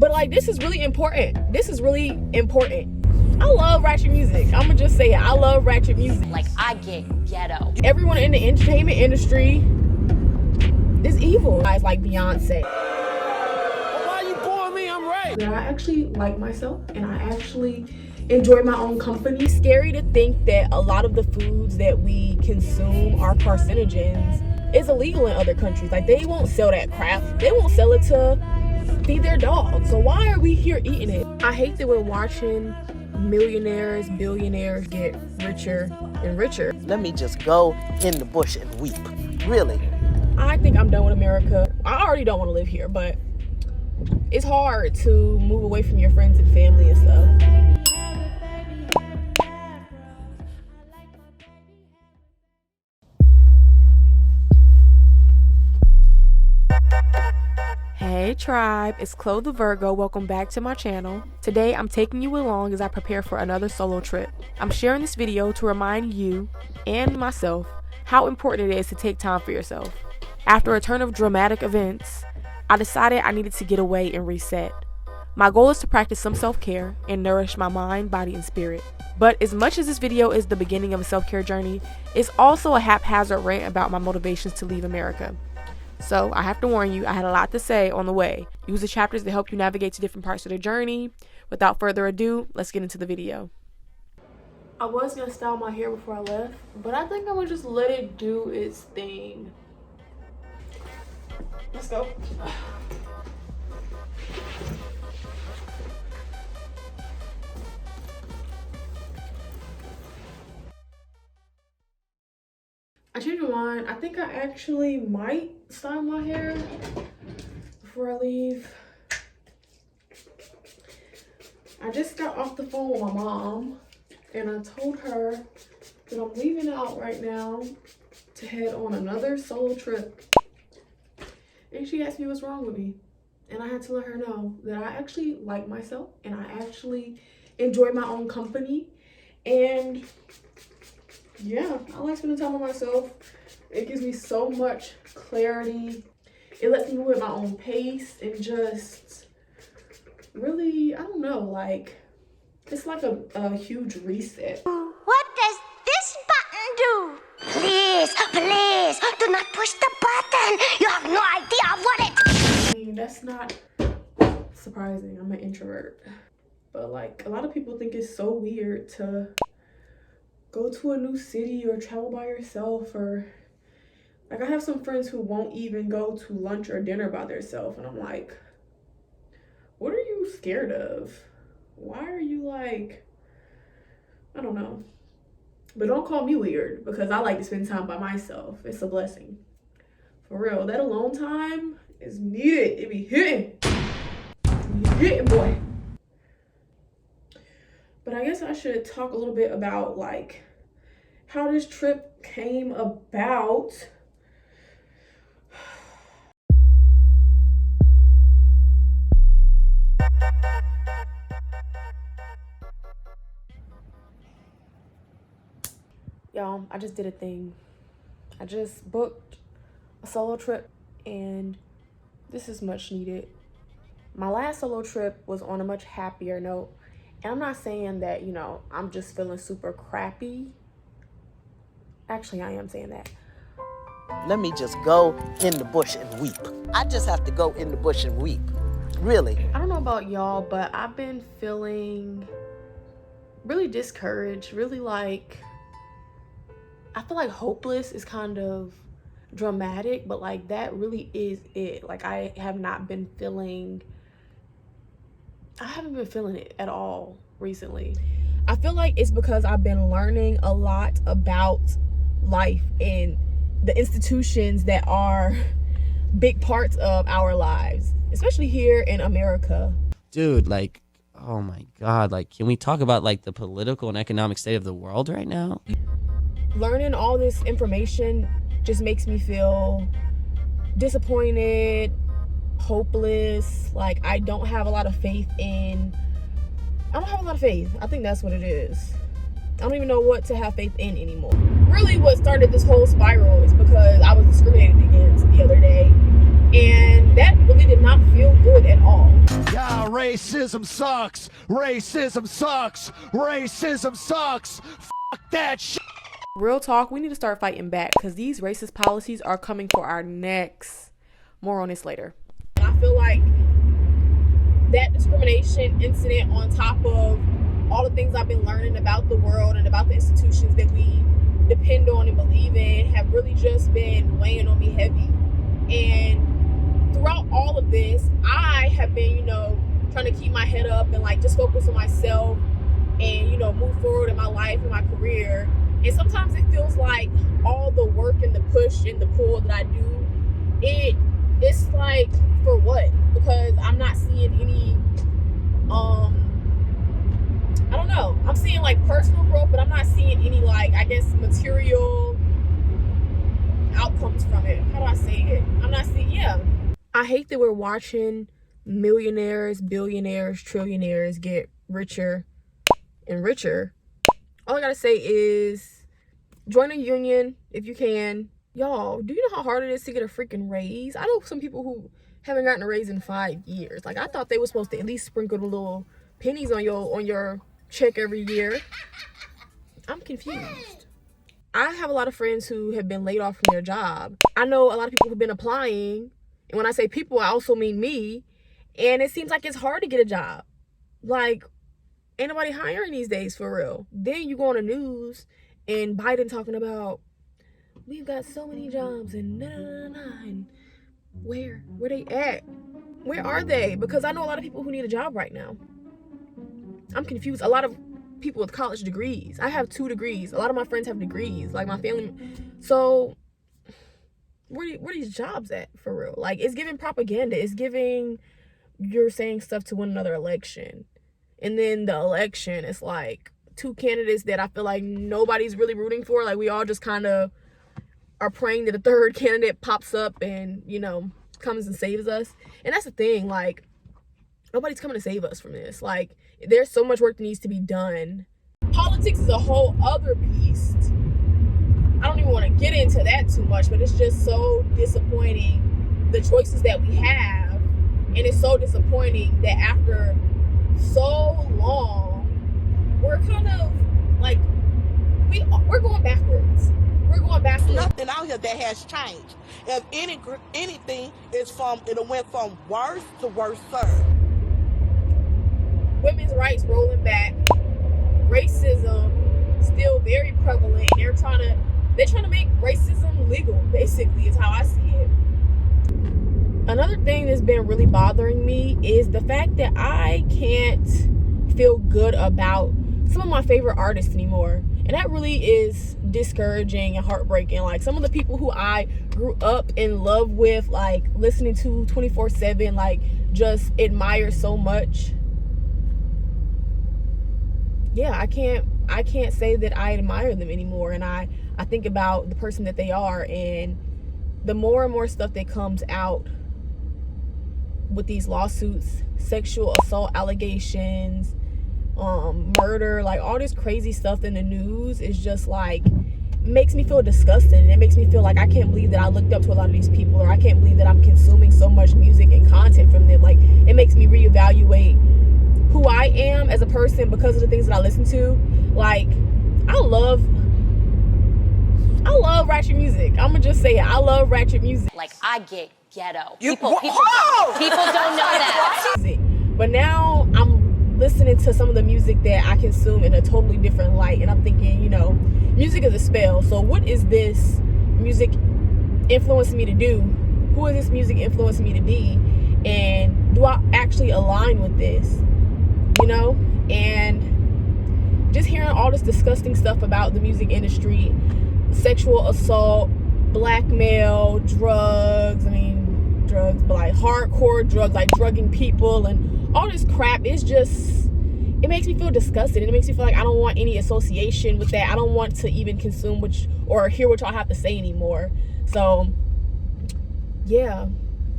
But like, this is really important. This is really important. I love ratchet music. I'm gonna just say it. I love ratchet music. Like, I get ghetto. Everyone in the entertainment industry is evil. Guys like Beyonce. Why you boring me? I'm right. That I actually like myself and I actually enjoy my own company. It's scary to think that a lot of the foods that we consume are carcinogens. It's illegal in other countries. Like, they won't sell that crap. They won't sell it to feed their dogs. So why are we here eating it? I hate that we're watching millionaires, billionaires get richer and richer. Let me just go in the bush and weep. Really? I think I'm done with America. I already don't want to live here, but it's hard to move away from your friends and family and stuff. Hey tribe, it's Chloe the Virgo. Welcome back to my channel. Today I'm taking you along as I prepare for another solo trip. I'm sharing this video to remind you and myself how important it is to take time for yourself. After a turn of dramatic events, I decided I needed to get away and reset. My goal is to practice some self-care and nourish my mind, body, and spirit. But as much as this video is the beginning of a self-care journey, it's also a haphazard rant about my motivations to leave America. So I have to warn you, I had a lot to say on the way. Use the chapters to help you navigate to different parts of the journey. Without further ado, let's get into the video. I was gonna style my hair before I left, but I think I'm gonna just let it do its thing. Let's go. I changed my mind. I think I actually might style my hair before I leave. I just got off the phone with my mom and I told her that I'm leaving out right now to head on another solo trip. And she asked me what's wrong with me. And I had to let her know that I actually like myself and I actually enjoy my own company. And yeah, I like spending time with myself. It gives me so much clarity. It lets me move at my own pace and just really, I don't know, like, it's like a huge reset. What does this button do? Please, please, do not push the button. You have no idea what it... I mean, that's not surprising. I'm an introvert. But like, a lot of people think it's so weird to go to a new city or travel by yourself, or like, I have some friends who won't even go to lunch or dinner by themselves, and I'm like, what are you scared of? Why are you like, I don't know. But don't call me weird, because I like to spend time by myself. It's a blessing. For real, that alone time is needed. It be hitting. It be hitting, boy. But I guess I should talk a little bit about like how this trip came about. Y'all, I just did a thing. I just booked a solo trip and this is much needed. My last solo trip was on a much happier note. And I'm not saying that, you know, I'm just feeling super crappy. Actually, I am saying that. Let me just go in the bush and weep. I just have to go in the bush and weep. Really? I don't know about y'all, but I've been feeling really discouraged, really like, I feel like hopeless is kind of dramatic, but like that really is it. Like, I haven't been feeling it at all recently. I feel like it's because I've been learning a lot about life and the institutions that are big parts of our lives, especially here in America. Dude, like, oh my God, like, can we talk about like the political and economic state of the world right now? Learning all this information just makes me feel disappointed, hopeless. Like, I don't have a lot of faith. I think that's what it is. I don't even know what to have faith in anymore. Really what started this whole spiral is because I was discriminated against the other day, and that really did not feel good at all. Y'all Racism sucks. Racism sucks. Racism sucks. Fuck that shit. Real talk, we need to start fighting back because these racist policies are coming for our necks. More on this later. I feel like that discrimination incident, on top of all the things I've been learning about the world and about the institutions that we depend on and believe in, have really just been weighing on me heavy. And throughout all of this, I have been, trying to keep my head up and like just focus on myself and, move forward in my life and my career. And sometimes it feels like all the work and the push and the pull that I do, it's like, for what? Because I'm not seeing any, I don't know. I'm seeing like personal growth, but I'm not seeing any like, I guess, material outcomes from it. How do I say it? I'm not seeing, I hate that we're watching millionaires, billionaires, trillionaires get richer and richer. All I gotta say is join a union if you can. Y'all, do you know how hard it is to get a freaking raise? I know some people who haven't gotten a raise in 5 years. Like, I thought they were supposed to at least sprinkle the little pennies on your check every year. I'm confused. I have a lot of friends who have been laid off from their job. I know a lot of people who've been applying. And when I say people, I also mean me. And it seems like it's hard to get a job. Like, ain't nobody hiring these days for real. Then you go on the news and Biden talking about, we've got so many jobs and and where they at? Where are they? Because I know a lot of people who need a job right now. I'm confused. A lot of people with college degrees. I have 2 degrees. A lot of my friends have degrees, like my family. So where these jobs at for real? Like, it's giving propaganda. It's giving you're saying stuff to win another election. And then the election is like 2 candidates that I feel like nobody's really rooting for. Like, we all just kind of are praying that the 3rd candidate pops up and, comes and saves us. And that's the thing, like, nobody's coming to save us from this. Like, there's so much work that needs to be done. Politics is a whole other beast. I don't even want to get into that too much, but it's just so disappointing, the choices that we have. And it's so disappointing that after so long, we're kind of like, we're going backwards. We're going backwards. Nothing out here that has changed. If anything, it went from worse to worse served. Women's rights rolling back. Racism still very prevalent. They're trying to make racism legal, basically, is how I see it. Another thing that's been really bothering me is the fact that I can't feel good about some of my favorite artists anymore. And that really is discouraging and heartbreaking. Like, some of the people who I grew up in love with, like, listening to 24/7, like, just admire so much. Yeah, I can't say that I admire them anymore. And I think about the person that they are, and the more and more stuff that comes out with these lawsuits, sexual assault allegations, murder, like all this crazy stuff in the news is just like, makes me feel disgusted. And it makes me feel like I can't believe that I looked up to a lot of these people, or I can't believe that I'm consuming so much music and content from them. Like, it makes me reevaluate who I am as a person because of the things that I listen to. Like, I love ratchet music. I'm gonna just say it. I love ratchet music. Like, I get ghetto. People People don't know that. But now I'm listening to some of the music that I consume in a totally different light, and I'm thinking, music is a spell. So what is this music influencing me to do? Who is this music influencing me to be? And do I actually align with this? And just hearing all this disgusting stuff about the music industry, sexual assault, blackmail, drugs, but like hardcore drugs, like drugging people and all this crap, it makes me feel disgusted, and it makes me feel like I don't want any association with that. I don't want to even consume or hear what y'all have to say anymore. So yeah.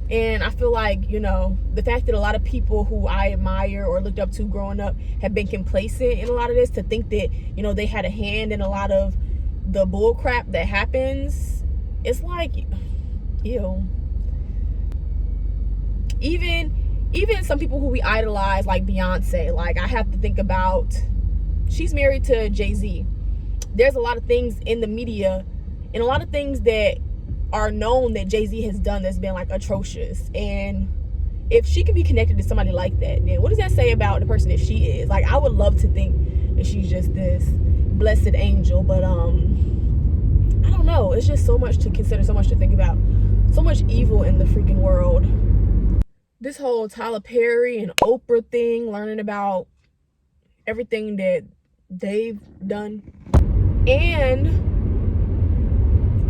And I feel like, the fact that a lot of people who I admire or looked up to growing up have been complacent in a lot of this, to think that, they had a hand in a lot of the bull crap that happens, it's like, ew. Even even some people who we idolize, like Beyonce, like I have to think about, she's married to Jay-Z. There's a lot of things in the media and a lot of things that are known that Jay-Z has done that's been like atrocious. And if she can be connected to somebody like that, then what does that say about the person that she is? Like, I would love to think that she's just this blessed angel, but I don't know. It's just so much to consider, so much to think about, so much evil in the freaking world. This whole Tyler Perry and Oprah thing, learning about everything that they've done. And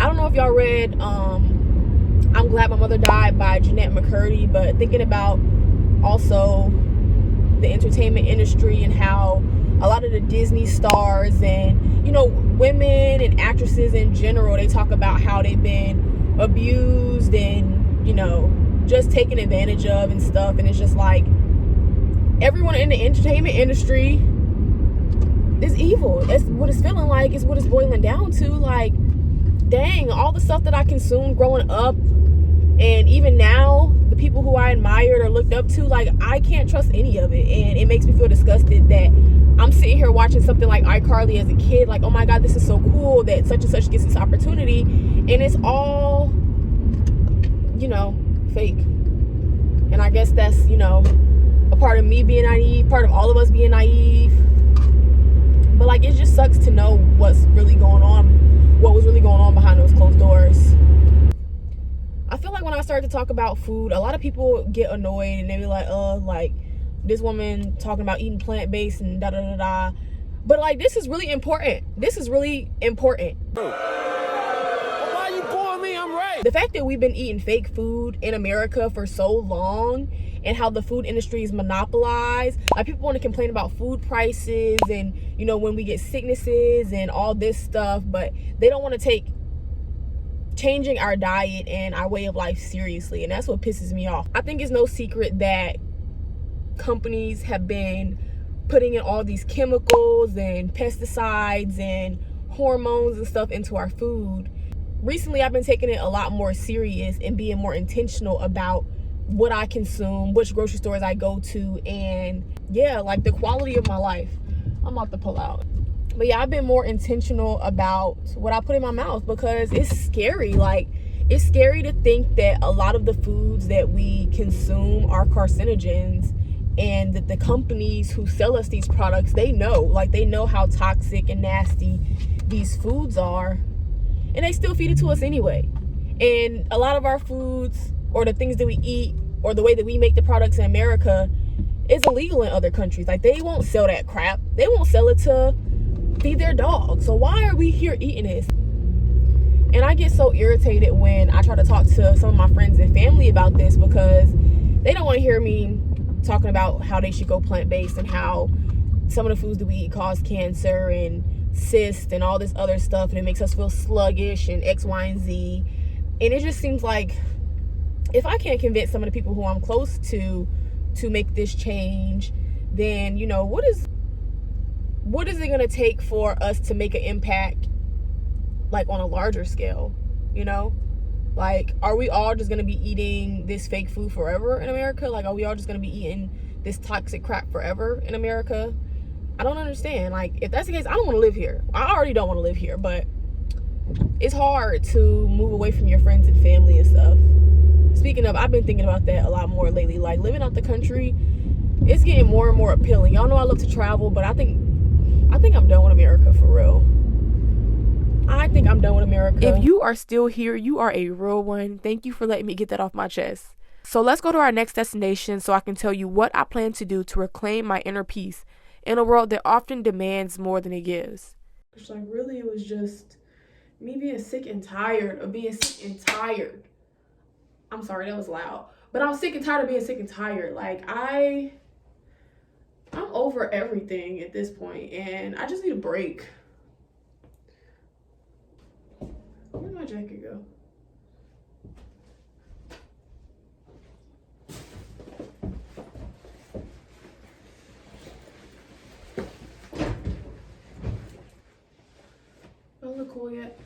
I don't know if y'all read I'm Glad My Mother Died by Jeanette McCurdy, but thinking about also the entertainment industry and how a lot of the Disney stars and, you know, women and actresses in general, they talk about how they've been abused and, you know, just taken advantage of and stuff. And it's just like, everyone in the entertainment industry is evil. That's what it's feeling like. It's what it's boiling down to. Like, dang, all the stuff that I consumed growing up and even now, the people who I admired or looked up to, like, I can't trust any of it. And it makes me feel disgusted that I'm sitting here watching something like iCarly as a kid, like, oh my God, this is so cool that such and such gets this opportunity. And it's all, you know, fake. And I guess that's, you know, a part of me being naive, part of all of us being naive. But like, it just sucks to know what's really going on, what was really going on behind those closed doors. I feel like when I start to talk about food, a lot of people get annoyed and they be like, like this woman talking about eating plant-based and da da da da. But like, this is really important. This is really important. Why you pouring me? I'm right. The fact that we've been eating fake food in America for so long and how the food industry is monopolized. Like, people want to complain about food prices and, you know, when we get sicknesses and all this stuff, but they don't want to take changing our diet and our way of life seriously. And that's what pisses me off. I think it's no secret that companies have been putting in all these chemicals and pesticides and hormones and stuff into our food. Recently, I've been taking it a lot more serious and being more intentional about what I consume, which grocery stores I go to, and yeah, like the quality of my life. I'm about to pull out. But yeah, I've been more intentional about what I put in my mouth because it's scary. Like, it's scary to think that a lot of the foods that we consume are carcinogens, and that the companies who sell us these products, they know how toxic and nasty these foods are, and they still feed it to us anyway. And a lot of our foods, or the things that we eat, or the way that we make the products in America, is illegal in other countries. Like, they won't sell that crap. They won't sell it to feed their dogs. So why are we here eating this? And I get so irritated when I try to talk to some of my friends and family about this, because they don't want to hear me talking about how they should go plant-based and how some of the foods that we eat cause cancer and cysts and all this other stuff, and it makes us feel sluggish and X, Y, and Z. And it just seems like, if I can't convince some of the people who I'm close to make this change, then, you know, what is it going to take for us to make an impact, like, on a larger scale? You know, like, are we all just going to be eating this fake food forever in America? Like, are we all just going to be eating this toxic crap forever in America? I don't understand. Like, if that's the case, I don't want to live here. I already don't want to live here, but it's hard to move away from your friends and family and stuff. Speaking of, I've been thinking about that a lot more lately. Like, living out the country, it's getting more and more appealing. Y'all know I love to travel, but I think I'm done with America for real. I think I'm done with America. If you are still here, you are a real one. Thank you for letting me get that off my chest. So let's go to our next destination so I can tell you what I plan to do to reclaim my inner peace in a world that often demands more than it gives. It's like, really, it was just me being sick and tired of being sick and tired. I'm sorry, that was loud. But I'm sick and tired of being sick and tired. Like, I'm over everything at this point, and I just need a break. Where'd my jacket go? Don't look cool yet.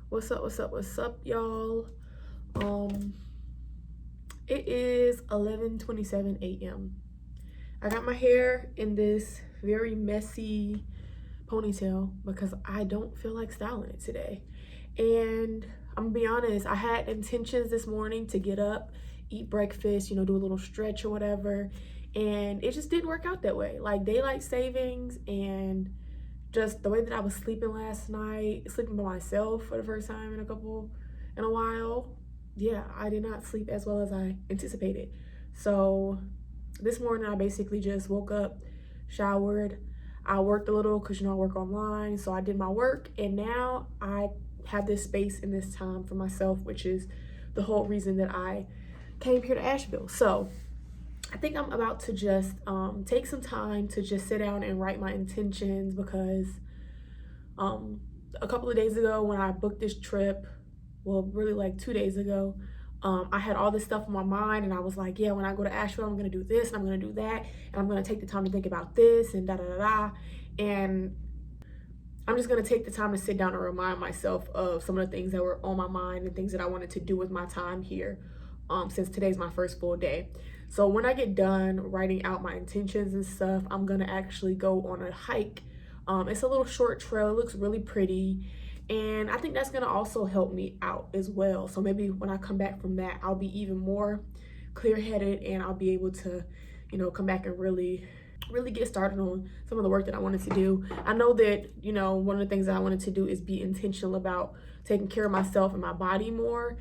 What's up, y'all? It is 11:27 a.m. I got my hair in this very messy ponytail because I don't feel like styling it today. And I'm gonna be honest, I had intentions this morning to get up, eat breakfast, do a little stretch or whatever, and it just didn't work out that way. Like daylight savings and just the way that I was sleeping last night, sleeping by myself for the first time in a while. Yeah, I did not sleep as well as I anticipated. So this morning I basically just woke up, showered, I worked a little because I work online, so I did my work, and now I have this space and this time for myself, which is the whole reason that I came here to Asheville. So I think I'm about to just take some time to just sit down and write my intentions, because a couple of days ago when I booked this trip, well, really like 2 days ago, I had all this stuff on my mind, and I was like, yeah, when I go to Asheville, I'm gonna do this and I'm gonna do that, and I'm gonna take the time to think about this and da da da da. And I'm just gonna take the time to sit down and remind myself of some of the things that were on my mind and things that I wanted to do with my time here, since today's my first full day. So when I get done writing out my intentions and stuff, I'm gonna actually go on a hike. It's a little short trail, it looks really pretty, and I think that's gonna also help me out as well. So maybe when I come back from that, I'll be even more clear-headed, and I'll be able to, come back and really get started on some of the work that I wanted to do. I know that, one of the things that I wanted to do is be intentional about taking care of myself and my body more.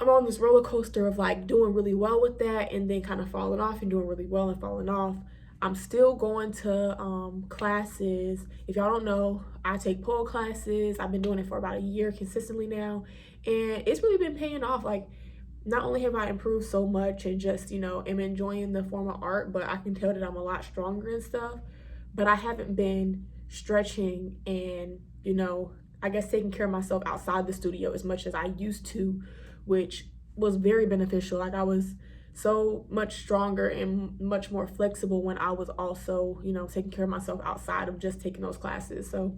I'm on this roller coaster of like doing really well with that and then kind of falling off and doing really well and falling off. I'm still going to classes. If y'all don't know, I take pole classes. I've been doing it for about a year consistently now, and it's really been paying off. Like, not only have I improved so much and just, am enjoying the form of art, but I can tell that I'm a lot stronger and stuff, but I haven't been stretching and, I guess taking care of myself outside the studio as much as I used to, which was very beneficial. Like, I was so much stronger and much more flexible when I was also, taking care of myself outside of just taking those classes. So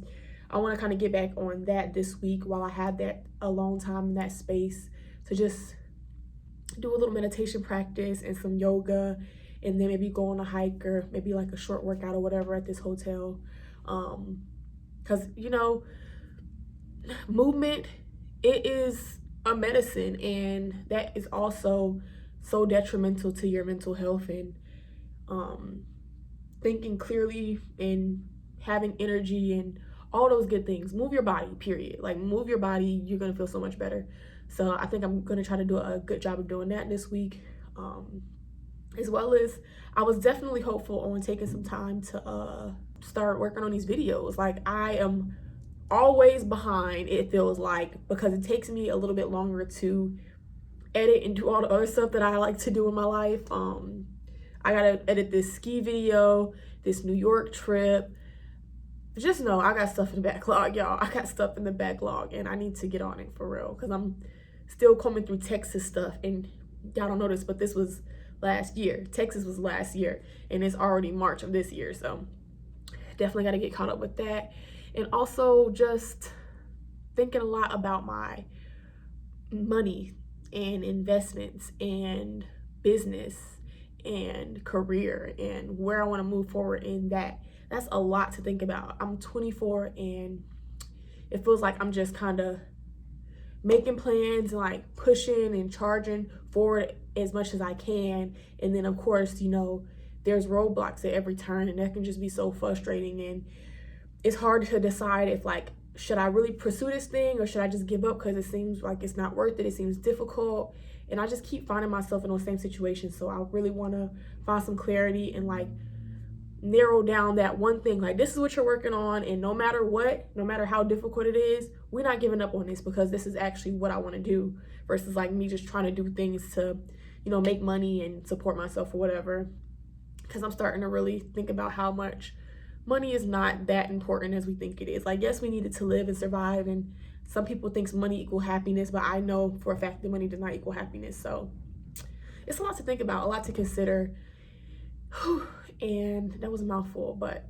I want to kind of get back on that this week while I have that alone time in that space to just do a little meditation practice and some yoga, and then maybe go on a hike or maybe like a short workout or whatever at this hotel. Because, movement, it is a medicine, and that is also so detrimental to your mental health and thinking clearly and having energy and all those good things. Move your body, period. Like, move your body, you're gonna feel so much better. So I think I'm gonna try to do a good job of doing that this week, as well as I was definitely hopeful on taking some time to start working on these videos. Like, I am always behind, it feels like, because it takes me a little bit longer to edit and do all the other stuff that I like to do in my life. I gotta edit this ski video, this New York trip. Just know I got stuff in the backlog, y'all. I got stuff in the backlog, and I need to get on it for real, because I'm still combing through Texas stuff. And y'all don't know this, but this was last year. Texas was last year, and it's already March of this year. So definitely got to get caught up with that. And also just thinking a lot about my money and investments and business and career and where I want to move forward in that. That's a lot to think about. I'm 24, and it feels like I'm just kind of making plans and like pushing and charging forward as much as I can. And then of course, there's roadblocks at every turn, and that can just be so frustrating. And it's hard to decide if, like, should I really pursue this thing or should I just give up because it seems like it's not worth it. It seems difficult, and I just keep finding myself in those same situations. So I really want to find some clarity and like narrow down that one thing. Like, this is what you're working on, and no matter what, no matter how difficult it is, we're not giving up on this, because this is actually what I want to do, versus like me just trying to do things to, make money and support myself or whatever. because I'm starting to really think about how much money is not that important as we think it is. Like, yes, we need it to live and survive, and some people think money equal happiness, but I know for a fact that money does not equal happiness. So it's a lot to think about, a lot to consider. And that was a mouthful, but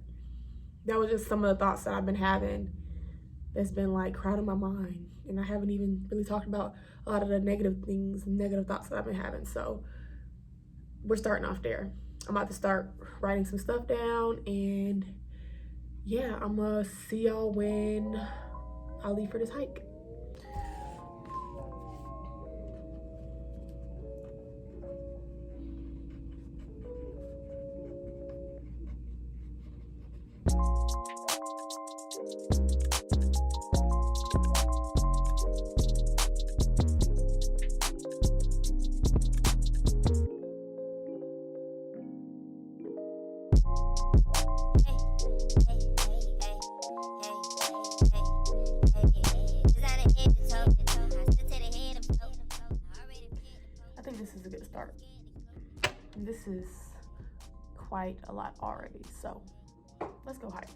that was just some of the thoughts that I've been having that's been like crowding my mind. And I haven't even really talked about a lot of the negative things, negative thoughts that I've been having. So we're starting off there. I'm about to start writing some stuff down, and yeah, I'm gonna see y'all when I leave for this hike. I think this is a good start. This is quite a lot already, so let's go hike.